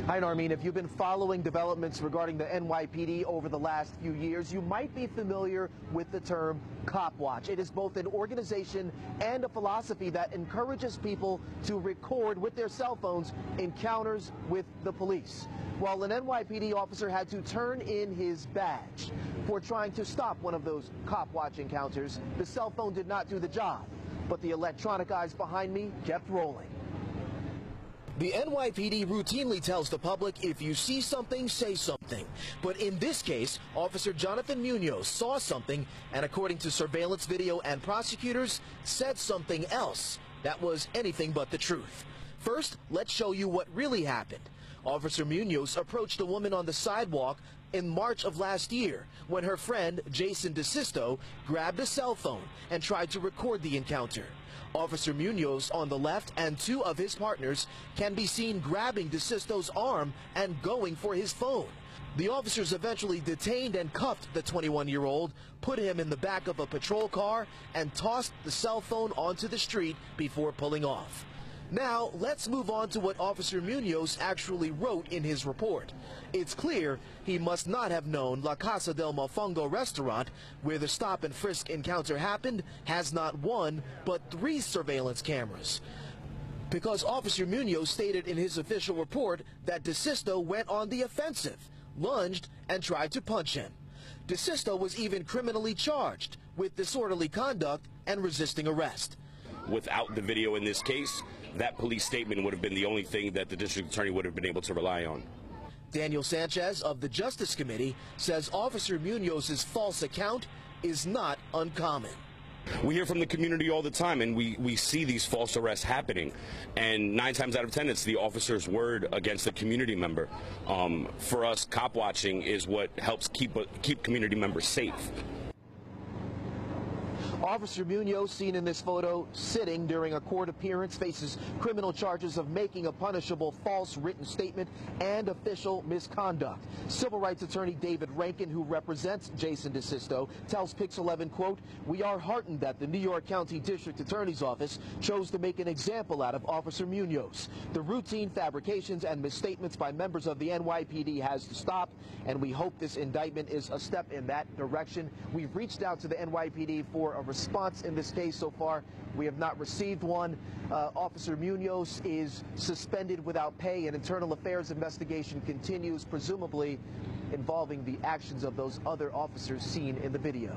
Hi, Narmeen. If you've been following developments regarding the NYPD over the last few years, you might be familiar with the term Cop Watch. It is both an organization and a philosophy that encourages people to record with their cell phones encounters with the police. Well, an NYPD officer had to turn in his badge for trying to stop one of those Cop Watch encounters. The cell phone did not do the job, but the electronic eyes behind me kept rolling. The NYPD routinely tells the public, if you see something, say something. But in this case, Officer Jonathan Munoz saw something and, according to surveillance video and prosecutors, said something else that was anything but the truth. First, let's show you what really happened. Officer Munoz approached a woman on the sidewalk in March of last year when her friend, Jason Disisto, grabbed a cell phone and tried to record the encounter. Officer Munoz on the left and two of his partners can be seen grabbing Disisto's arm and going for his phone. The officers eventually detained and cuffed the 21-year-old, put him in the back of a patrol car, and tossed the cell phone onto the street before pulling off. Now, let's move on to what Officer Munoz actually wrote in his report. It's clear he must not have known La Casa del Mofongo restaurant, where the stop and frisk encounter happened, has not one, but 3 surveillance cameras. Because Officer Munoz stated in his official report that Disisto went on the offensive, lunged, and tried to punch him. Disisto was even criminally charged with disorderly conduct and resisting arrest. Without the video in this case, that police statement would have been the only thing that the district attorney would have been able to rely on. Daniel Sanchez of the Justice Committee says Officer Munoz's false account is not uncommon. We hear from the community all the time, and we see these false arrests happening. And 9 times out of 10, it's the officer's word against the community member. For us, cop watching is what helps keep community members safe. Officer Munoz, seen in this photo, sitting during a court appearance, faces criminal charges of making a punishable false written statement and official misconduct. Civil rights attorney David Rankin, who represents Jason Disisto, tells Pix 11, quote, "We are heartened that the New York County District Attorney's Office chose to make an example out of Officer Munoz. The routine fabrications and misstatements by members of the NYPD has to stop, and we hope this indictment is a step in that direction." We've reached out to the NYPD for a response in this case. So far, we have not received one. Officer Munoz is suspended without pay. An internal affairs investigation continues, presumably involving the actions of those other officers seen in the video.